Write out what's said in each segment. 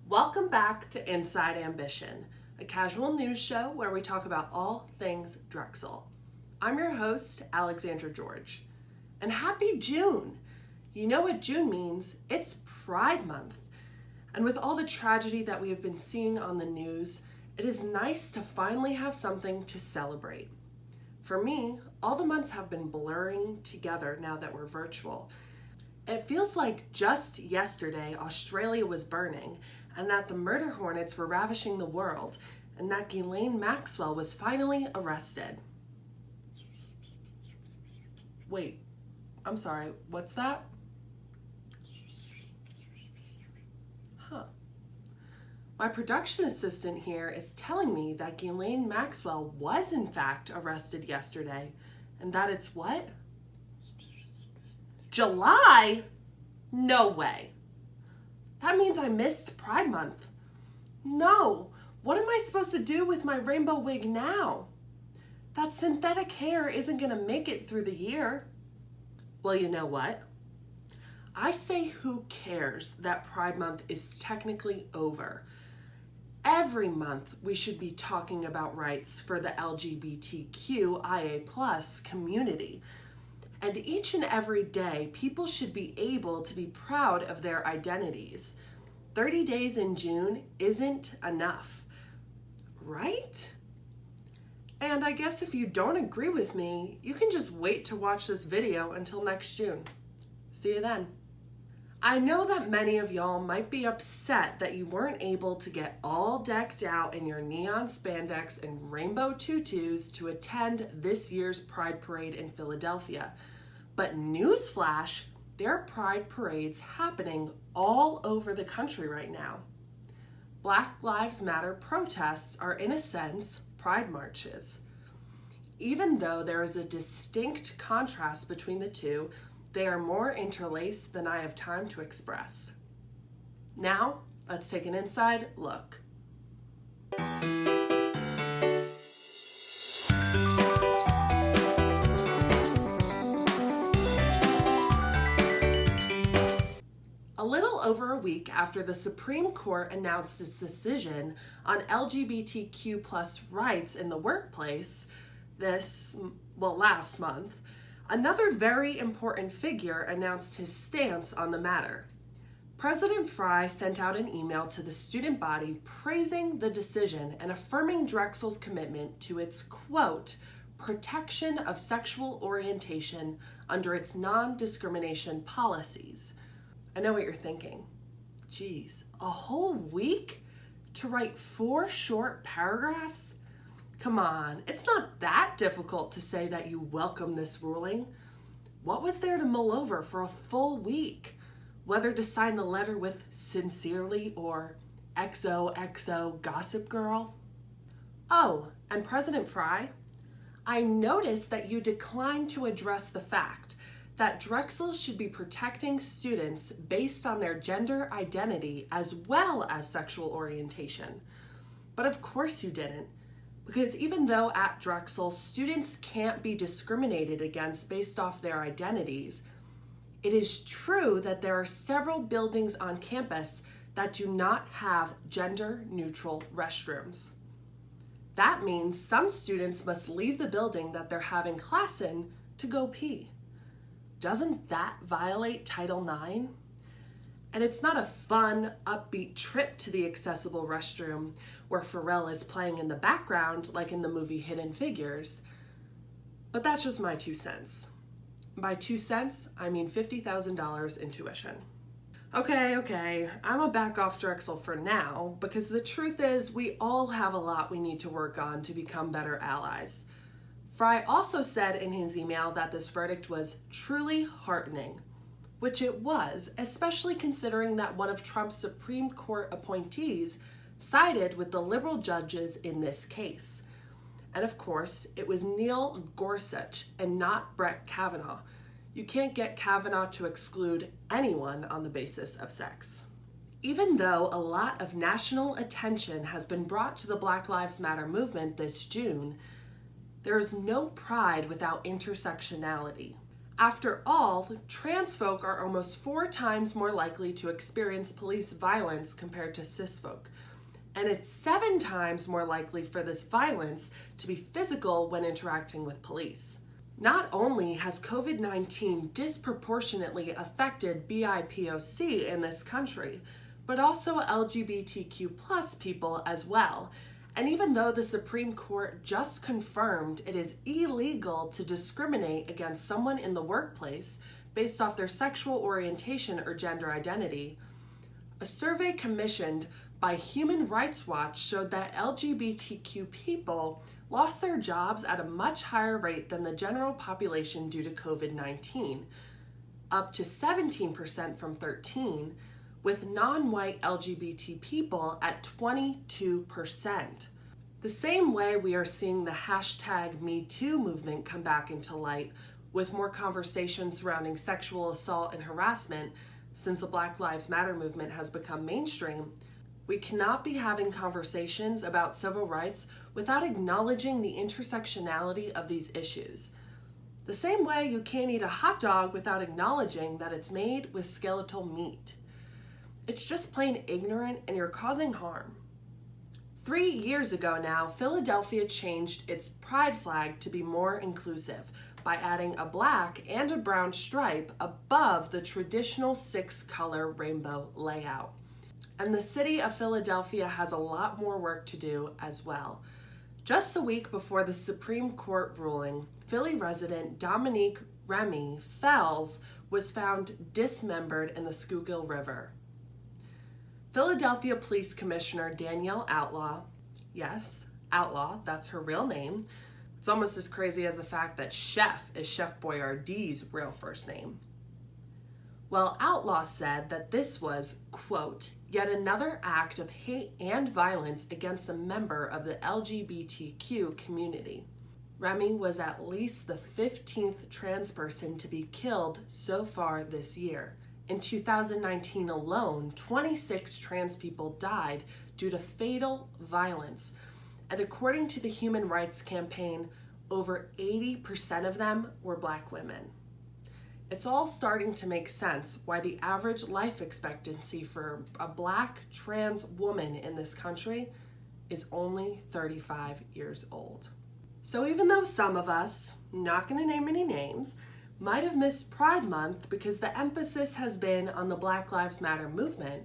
Welcome back to Inside Ambition, a casual news show where we talk about all things Drexel. I'm your host, Alexandra George. And happy June! You know what June means? It's Pride Month. And with all the tragedy that we have been seeing on the news, it is nice to finally have something to celebrate. For me, all the months have been blurring together now that we're virtual. It feels like just yesterday Australia was burning, and that the murder hornets were ravishing the world, and that Ghislaine Maxwell was finally arrested. Wait, I'm sorry, what's that? My production assistant here is telling me that Ghislaine Maxwell was in fact arrested yesterday, and that it's what? July? No way. That means I missed Pride Month. No, what am I supposed to do with my rainbow wig now? That synthetic hair isn't gonna make it through the year. Well, you know what? I say who cares that Pride Month is technically over. Every month we should be talking about rights for the LGBTQIA+ community. And each and every day, people should be able to be proud of their identities. 30 days in June isn't enough, right? And I guess if you don't agree with me, you can just wait to watch this video until next June. See you then. I know that many of y'all might be upset that you weren't able to get all decked out in your neon spandex and rainbow tutus to attend this year's Pride Parade in Philadelphia. But newsflash, there are pride parades happening all over the country right now. Black Lives Matter protests are, in a sense, pride marches. Even though there is a distinct contrast between the two, they are more interlaced than I have time to express. Now, let's take an inside look. A little over a week after the Supreme Court announced its decision on LGBTQ+ rights in the workplace last month, another very important figure announced his stance on the matter. President Fry sent out an email to the student body praising the decision and affirming Drexel's commitment to its, quote, protection of sexual orientation under its non-discrimination policies. I know what you're thinking. Geez, a whole week to write 4 short paragraphs? Come on, it's not that difficult to say that you welcome this ruling. What was there to mull over for a full week? Whether to sign the letter with sincerely or XOXO Gossip Girl? Oh, and President Fry, I noticed that you declined to address the fact that Drexel should be protecting students based on their gender identity as well as sexual orientation. But of course you didn't, because even though at Drexel students can't be discriminated against based off their identities, it is true that there are several buildings on campus that do not have gender-neutral restrooms. That means some students must leave the building that they're having class in to go pee. Doesn't that violate Title IX? And it's not a fun, upbeat trip to the accessible restroom where Pharrell is playing in the background like in the movie Hidden Figures. But that's just my 2 cents. By 2 cents, I mean $50,000 in tuition. Okay, I'ma back off Drexel for now because the truth is we all have a lot we need to work on to become better allies. Fry also said in his email that this verdict was truly heartening, which it was, especially considering that one of Trump's Supreme Court appointees sided with the liberal judges in this case. And of course, it was Neil Gorsuch and not Brett Kavanaugh. You can't get Kavanaugh to exclude anyone on the basis of sex. Even though a lot of national attention has been brought to the Black Lives Matter movement this June, there is no pride without intersectionality. After all, trans folk are almost 4 times more likely to experience police violence compared to cis folk. And it's 7 times more likely for this violence to be physical when interacting with police. Not only has COVID-19 disproportionately affected BIPOC in this country, but also LGBTQ+ people as well. And even though the Supreme Court just confirmed it is illegal to discriminate against someone in the workplace based off their sexual orientation or gender identity, a survey commissioned by Human Rights Watch showed that LGBTQ people lost their jobs at a much higher rate than the general population due to COVID-19, up to 17% from 13%, with non-white LGBT people at 22%. The same way we are seeing the hashtag #MeToo movement come back into light, with more conversations surrounding sexual assault and harassment since the Black Lives Matter movement has become mainstream, we cannot be having conversations about civil rights without acknowledging the intersectionality of these issues. The same way you can't eat a hot dog without acknowledging that it's made with skeletal meat. It's just plain ignorant and you're causing harm. 3 years ago now, Philadelphia changed its pride flag to be more inclusive by adding a black and a brown stripe above the traditional 6-color rainbow layout. And the city of Philadelphia has a lot more work to do as well. Just a week before the Supreme Court ruling, Philly resident Dominique Remy Fells was found dismembered in the Schuylkill River. Philadelphia Police Commissioner Danielle Outlaw, yes, Outlaw, that's her real name. It's almost as crazy as the fact that Chef is Chef Boyardee's real first name. Well, Outlaw said that this was, quote, yet another act of hate and violence against a member of the LGBTQ community. Remy was at least the 15th trans person to be killed so far this year. In 2019 alone, 26 trans people died due to fatal violence. And according to the Human Rights Campaign, over 80% of them were Black women. It's all starting to make sense why the average life expectancy for a Black trans woman in this country is only 35 years old. So even though some of us, not going to name any names, might have missed Pride Month because the emphasis has been on the Black Lives Matter movement,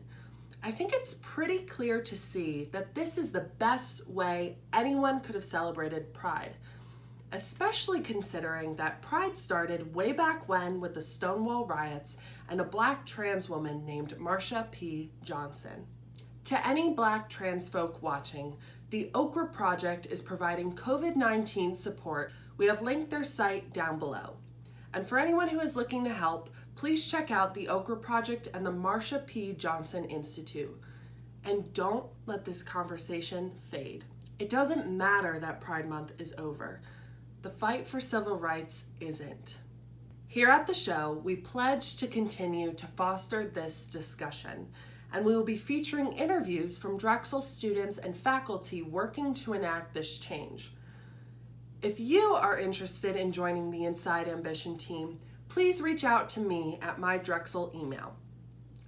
I think it's pretty clear to see that this is the best way anyone could have celebrated Pride, especially considering that Pride started way back when with the Stonewall riots and a Black trans woman named Marsha P. Johnson. To any Black trans folk watching, the Okra Project is providing COVID-19 support. We have linked their site down below. And for anyone who is looking to help, please check out the Okra Project and the Marsha P. Johnson Institute. And don't let this conversation fade. It doesn't matter that Pride Month is over. The fight for civil rights isn't. Here at the show, we pledge to continue to foster this discussion, and we will be featuring interviews from Drexel students and faculty working to enact this change. If you are interested in joining the Inside Ambition team, please reach out to me at my Drexel email.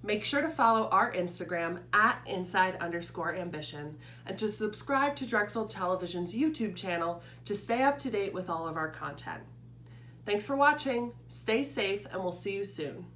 Make sure to follow our Instagram at inside_ambition and to subscribe to Drexel Television's YouTube channel to stay up to date with all of our content. Thanks for watching, stay safe, and we'll see you soon.